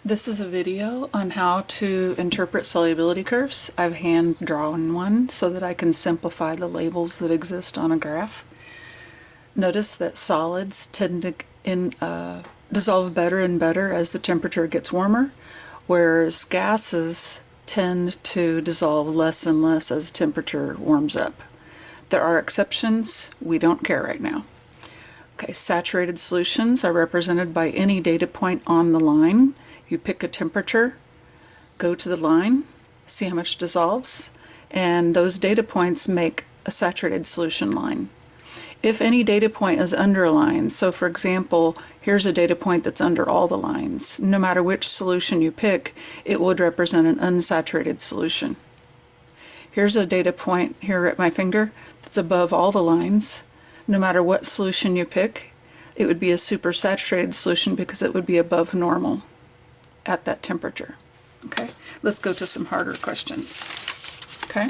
This is a video on how to interpret solubility curves. I've hand drawn one so that I can simplify the labels that exist on a graph. Notice that solids tend to dissolve better and better as the temperature gets warmer, whereas gases tend to dissolve less and less as temperature warms up. There are exceptions. We don't care right now. Okay, saturated solutions are represented by any data point on the line. You pick a temperature, go to the line, see how much dissolves, and those data points make a saturated solution line. If any data point is under a line, so for example, here's a data point that's under all the lines, no matter which solution you pick, it would represent an unsaturated solution. Here's a data point here at my finger that's above all the lines. No matter what solution you pick, it would be a supersaturated solution because it would be above normal at that temperature. Okay, let's go to some harder questions. Okay,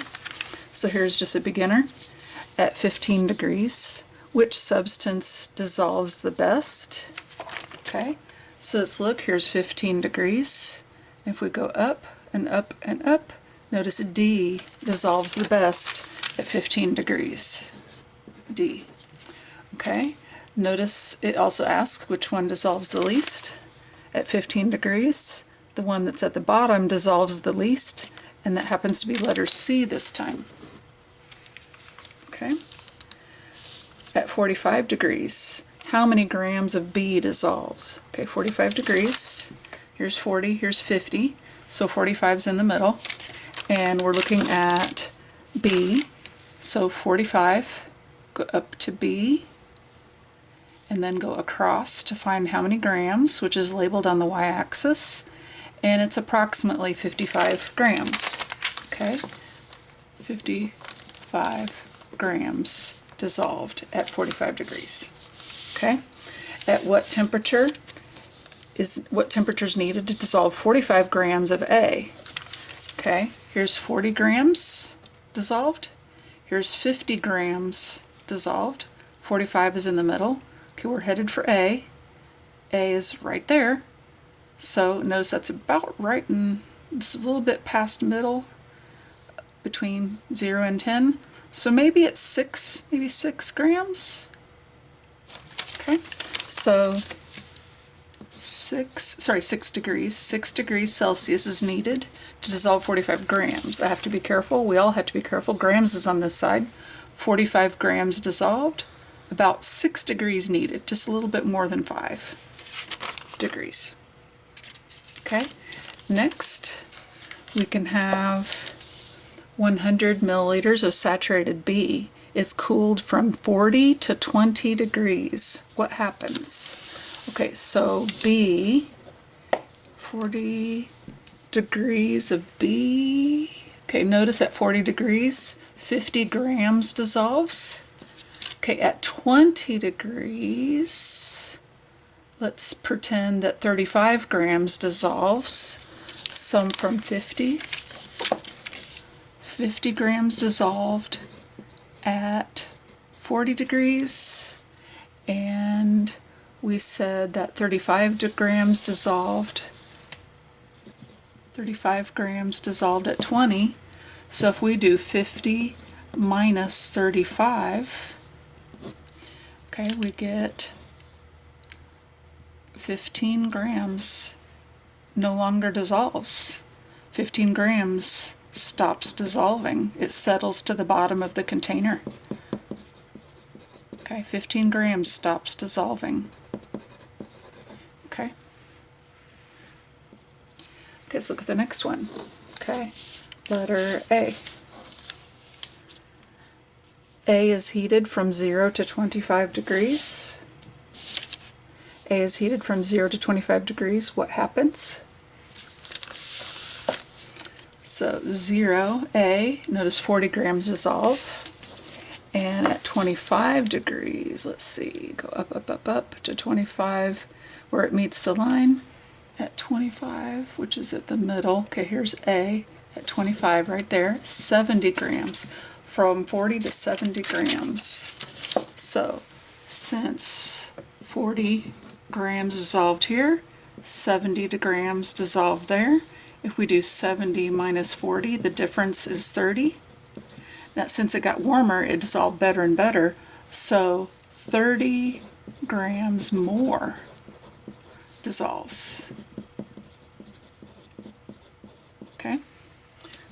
so here's just a beginner. At 15 degrees, which substance dissolves the best? Okay, so let's look. Here's 15 degrees. If we go up and up and up, notice D dissolves the best at 15 degrees. D. Okay, notice it also asks which one dissolves the least. At 15 degrees, the one that's at the bottom dissolves the least, and that happens to be letter C this time. Okay. At 45 degrees, how many grams of B dissolves? Okay, 45 degrees, here's 40, here's 50, so 45 is in the middle, and we're looking at B, so 45, go up to B, and then go across to find how many grams, which is labeled on the y-axis, and it's approximately 55 grams. Okay, 55 grams dissolved at 45 degrees. Okay, at what temperature is needed to dissolve 45 grams of A? Okay, here's 40 grams dissolved, here's 50 grams dissolved, 45 is in the middle. Okay, we're headed for A. A is right there. So notice that's about right in, just a little bit past middle, between 0 and 10. So maybe it's 6 grams. Okay, so 6 degrees. 6 degrees Celsius is needed to dissolve 45 grams. I have to be careful. We all have to be careful. Grams is on this side. 45 grams dissolved. About 6 degrees needed, just a little bit more than 5 degrees. Okay, next we can have 100 milliliters of saturated B. It's cooled from 40 to 20 degrees. What happens? Okay, so B, 40 degrees of B. Okay, notice at 40 degrees, 50 grams dissolves. Okay, at 20 degrees, let's pretend that 35 grams dissolves, some from 50. 50 grams dissolved at 40 degrees, and we said that 35 grams dissolved. 35 grams dissolved at 20, so if we do 50 minus 35, okay, we get 15 grams no longer dissolves. 15 grams stops dissolving. It settles to the bottom of the container. Okay, 15 grams stops dissolving. Okay. Okay, let's look at the next one. Okay, letter A. A is heated from 0 to 25 degrees. A is heated from 0 to 25 degrees. What happens? So 0, A, notice 40 grams dissolve. And at 25 degrees, let's see, go up, up, up, up to 25 where it meets the line. At 25, which is at the middle, okay, here's A, at 25 right there, 70 grams. From 40 to 70 grams. So since 40 grams dissolved here, 70 grams dissolved there. If we do 70 minus 40, the difference is 30. Now, since it got warmer, it dissolved better and better, so 30 grams more dissolves. Okay,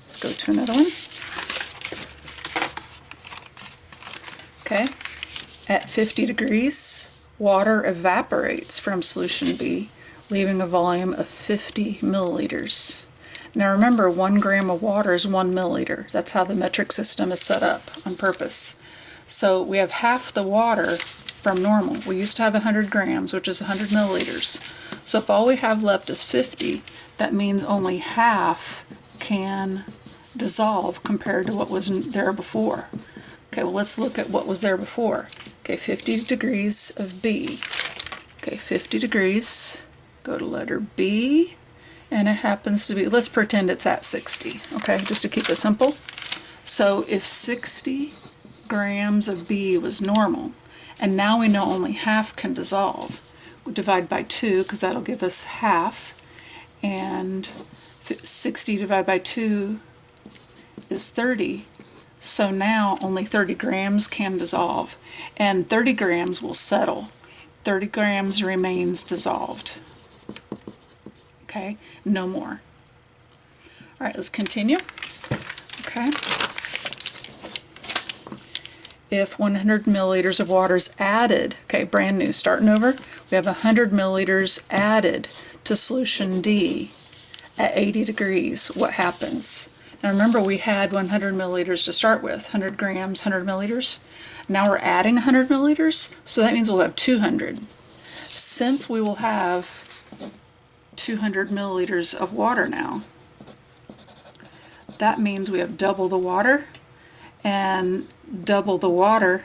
let's go to another one. Okay, at 50 degrees, water evaporates from solution B, leaving a volume of 50 milliliters. Now remember, 1 gram of water is 1 milliliter. That's how the metric system is set up on purpose. So we have half the water from normal. We used to have 100 grams, which is 100 milliliters. So if all we have left is 50, that means only half can dissolve compared to what was there before. Okay, well, let's look at what was there before. Okay, 50 degrees of B. Okay, 50 degrees, go to letter B, and it happens to be, let's pretend it's at 60, okay, just to keep it simple. So if 60 grams of B was normal, and now we know only half can dissolve, we'll divide by 2, because that'll give us half, and 60 divided by 2 is 30. So now only 30 grams can dissolve, and 30 grams will settle. 30 grams remains dissolved. Okay, no more. All right, let's continue. Okay. If 100 milliliters of water is added, okay, brand new, starting over, we have 100 milliliters added to solution D at 80 degrees. What happens? Now remember, we had 100 milliliters to start with, 100 grams, 100 milliliters. Now we're adding 100 milliliters, so that means we'll have 200. Since we will have 200 milliliters of water now, that means we have double the water, and double the water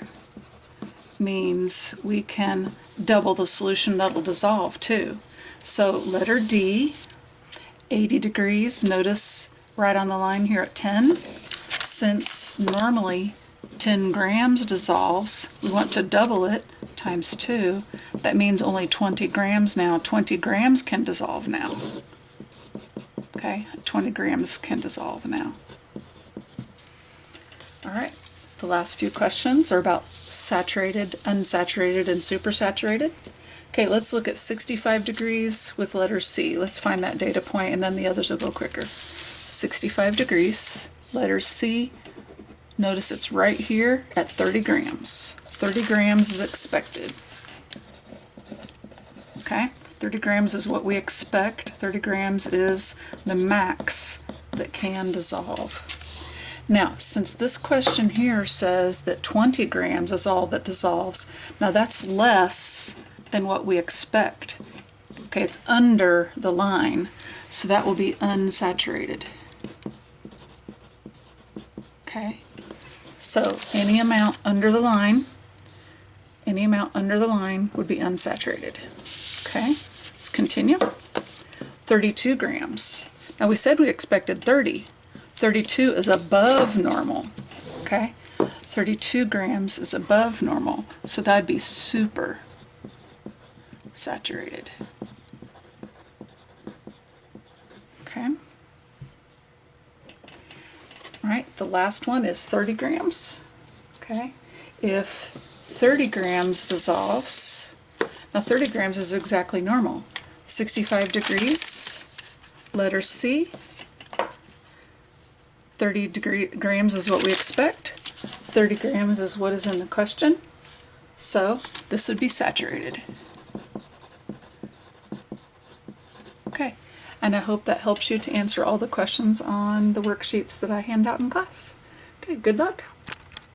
means we can double the solution that'll dissolve too. So letter D, 80 degrees, notice right on the line here at 10. Since normally 10 grams dissolves, we want to double it times 2. That means only 20 grams now. 20 grams can dissolve now. Okay, 20 grams can dissolve now. All right, the last few questions are about saturated, unsaturated, and supersaturated. Okay, let's look at 65 degrees with letter C. Let's find that data point, and then the others will go quicker. 65 degrees, letter C. Notice it's right here at 30 grams. 30 grams is expected. Okay, 30 grams is what we expect. 30 grams is the max that can dissolve. Now, since this question here says that 20 grams is all that dissolves, now that's less than what we expect. Okay, it's under the line, so that will be unsaturated. Okay, so any amount under the line, would be unsaturated. Okay, let's continue. 32 grams. Now we said we expected 30. 32 is above normal. Okay, 32 grams is above normal, so that'd be super saturated. Okay. All right, the last one is 30 grams. Okay, if 30 grams dissolves, now 30 grams is exactly normal. 65 degrees, letter C. 30 grams is what we expect. 30 grams is what is in the question. So this would be saturated. Okay, and I hope that helps you to answer all the questions on the worksheets that I hand out in class. Okay, good luck.